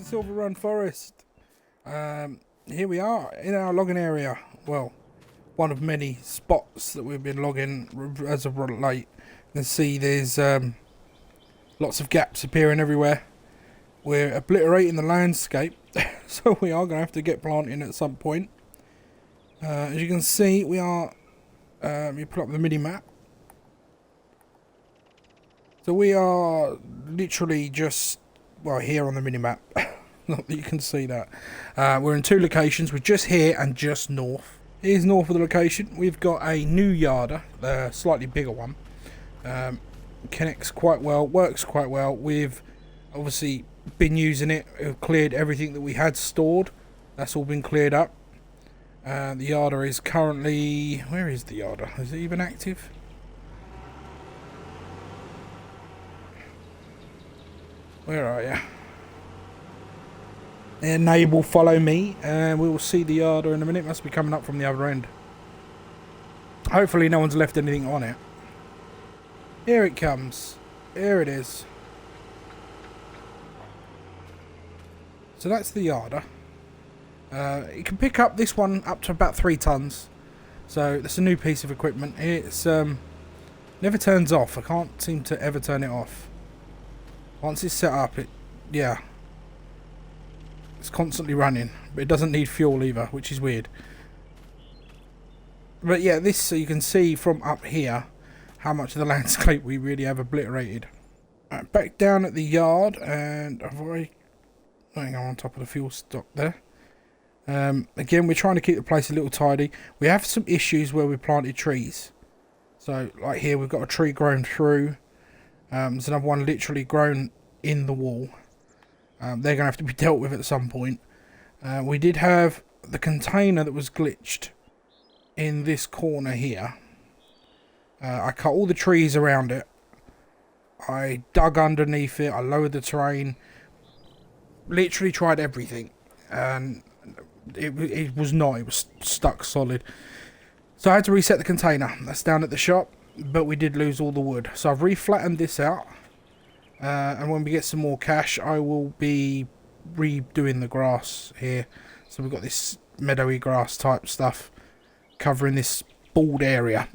Silver Run Forest. Here we are in our logging area. Well, one of many spots that we've been logging as of late. You can see there's lots of gaps appearing everywhere. We're obliterating the landscape, so we are going to have to get planting at some point. As you can see, we are. You put up the mini map. So we are literally just, well, here on the mini map. Not that you can see that. We're in two locations. We're just here and just north. Here's north of the location. We've got a new yarder, a slightly bigger one. Connects quite well, works quite well. We've obviously been using it. We've cleared everything that we had stored. That's all been cleared up. The yarder is currently... Where is the yarder? Is it even active? Where are you? Enable follow me, and we will see the yarder in a minute. It must be coming up from the other end. Hopefully no one's left anything on it. Here it comes. Here it is. So that's the yarder. You can pick up this one up to about 3 tons. So that's a new piece of equipment. It's never turns off. I can't seem to ever turn it off. Once it's set up, it's constantly running, but it doesn't need fuel either, which is weird. But yeah, this, so you can see from up here how much of the landscape we really have obliterated. Right, back down at the yard, and I've already going on top of the fuel stock there. Again, we're trying to keep the place a little tidy. We have some issues where we planted trees. So like here, we've got a tree grown through. There's another one literally grown in the wall. They're going to have to be dealt with at some point. We did have the container that was glitched in this corner here. I cut all the trees around it. I dug underneath it. I lowered the terrain. Literally tried everything. And it was not. It was stuck solid. So I had to reset the container. That's down at the shop. But we did lose all the wood. So I've re-flattened this out. And when we get some more cash, I will be redoing the grass here. So we've got this meadowy grass type stuff covering this bald area.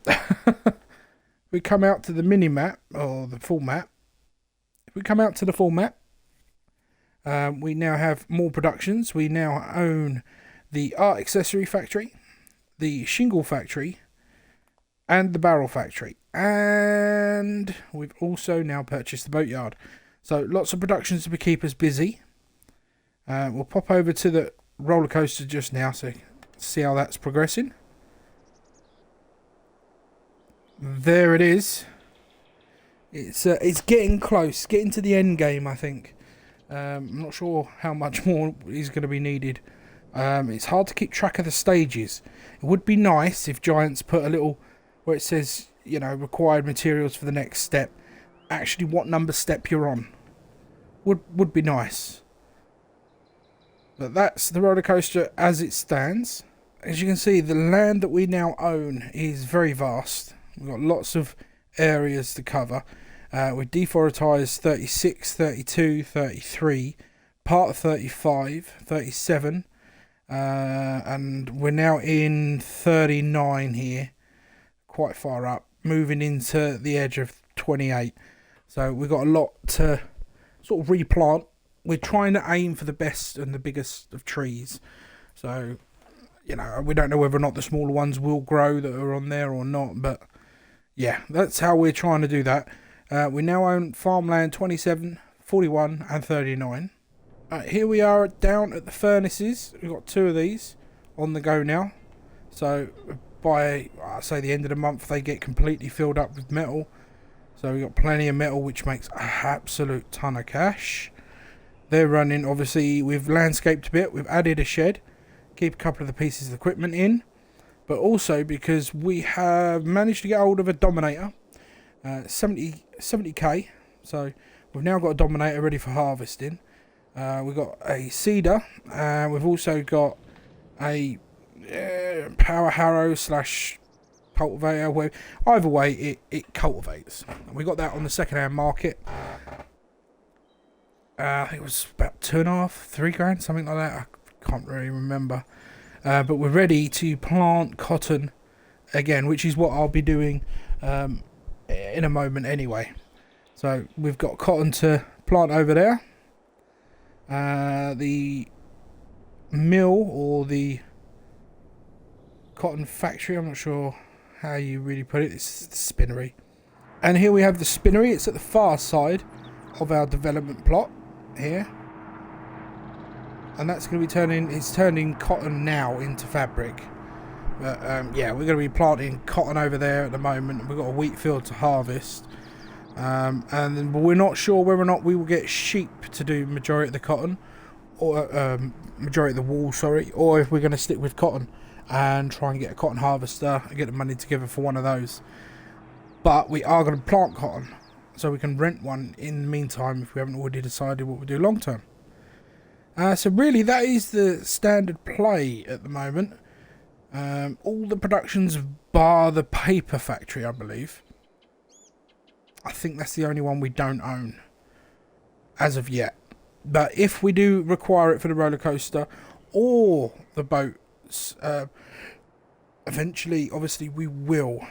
We come out to the mini map, or the full map. If we come out to the full map, we now have more productions. We now own the art accessory factory, the shingle factory, and the barrel factory, and we've also now purchased the boatyard. So lots of productions to keep us busy. We'll pop over to the roller coaster just now, so see how that's progressing. There it is. It's getting close, getting to the end game, I think. I'm not sure how much more is going to be needed. It's hard to keep track of the stages. It would be nice if Giants put a little where it says, you know, required materials for the next step, actually what number step you're on. Would be nice. But that's the roller coaster as it stands. As you can see, the land that we now own is very vast. We've got lots of areas to cover. We deforestised 36, 32, 33, part of 35, 37, and we're now in 39 here. Quite far up, moving into the edge of 28. So we've got a lot to sort of replant. We're trying to aim for the best and the biggest of trees. So, you know, we don't know whether or not the smaller ones will grow that are on there or not. But yeah, that's how we're trying to do that. We now own farmland 27, 41 and 39. Here we are down at the furnaces. We've got 2 of these on the go now. So by, I say, the end of the month, they get completely filled up with metal. So we've got plenty of metal, which makes an absolute ton of cash. They're running, obviously, we've landscaped a bit. We've added a shed. Keep a couple of the pieces of equipment in. But also because we have managed to get hold of a Dominator. 70k. So we've now got a Dominator ready for harvesting. We've got a seeder. We've also got a power harrow slash cultivator. Either way, it cultivates. We got that on the second-hand market. I think it was about 2.5, 3 grand, something like that. I can't really remember. But we're ready to plant cotton again, which is what I'll be doing in a moment anyway. So we've got cotton to plant over there. The mill or the cotton factory, I'm not sure how you really put it, it's the spinnery. And here we have the spinnery. It's at the far side of our development plot here, and that's going to be turning cotton now into fabric. But yeah, we're going to be planting cotton over there at the moment. We've got a wheat field to harvest, and then we're not sure whether or not we will get sheep to do majority of the cotton, or majority of the wool, sorry, or if we're going to stick with cotton and try and get a cotton harvester and get the money together for one of those. But we are going to plant cotton, so we can rent one in the meantime if we haven't already decided what we'll do long term. So really that is the standard play at the moment. All the productions bar the paper factory, I believe. I think that's the only one we don't own as of yet. But if we do require it for the roller coaster or the boats, eventually obviously we will.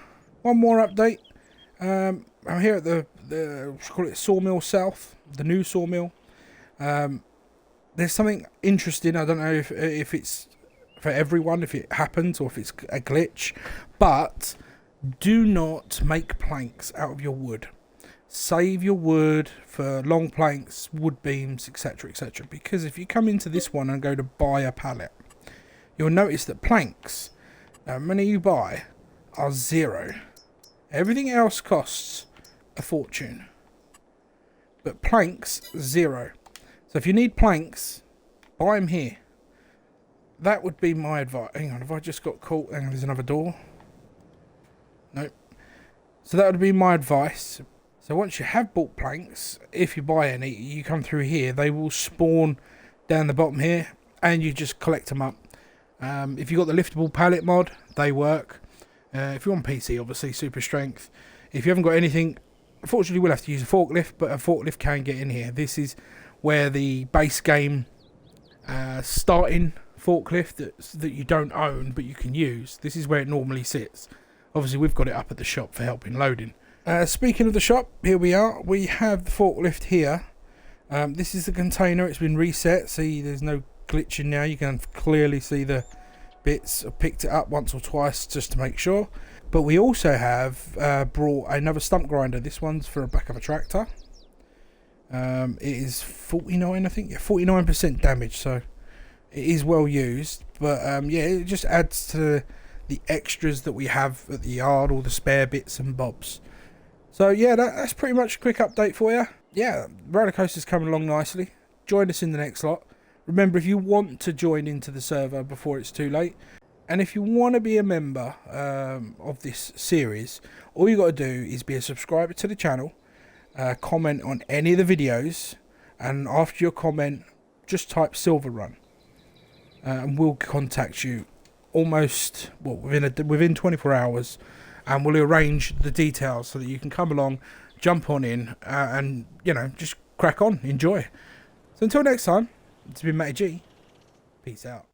One more update. I'm here at the call it Sawmill South, the new sawmill. There's something interesting. I don't know if it's for everyone, if it happens, or if it's a glitch. But do not make planks out of your wood. Save your wood for long planks, wood beams, etc., etc. Because if you come into this one and go to buy a pallet, you'll notice that planks, how many you buy, are 0. Everything else costs a fortune, but planks, 0. So if you need planks, buy them here. That would be my advice. Hang on, have I just got caught? Hang on, there's another door. Nope. So that would be my advice. So once you have bought planks, if you buy any, you come through here. They will spawn down the bottom here, and you just collect them up. If you've got the liftable pallet mod, they work. If you're on PC, obviously, super strength. If you haven't got anything, unfortunately, we'll have to use a forklift, but a forklift can get in here. This is where the base game starting forklift that you don't own, but you can use. This is where it normally sits. Obviously, we've got it up at the shop for helping loading. Speaking of the shop, here we are. We have the forklift here. This is the container. It's been reset. See, there's no glitching now. You can clearly see the bits. I picked it up once or twice just to make sure. But we also have brought another stump grinder. This one's for the back of a tractor. It is 49, I think. Yeah, 49% damage, so it is well used. But yeah, it just adds to the extras that we have at the yard, all the spare bits and bobs. So yeah, that's pretty much a quick update for you. Yeah, roller coaster's coming along nicely. Join us in the next lot. Remember, if you want to join into the server before it's too late, and if you want to be a member of this series, all you got to do is be a subscriber to the channel, comment on any of the videos, and after your comment, just type Silver Run, and we'll contact you almost within 24 hours, and we'll arrange the details so that you can come along, jump on in, and just crack on, enjoy. So until next time, it's been Matty G. Peace out.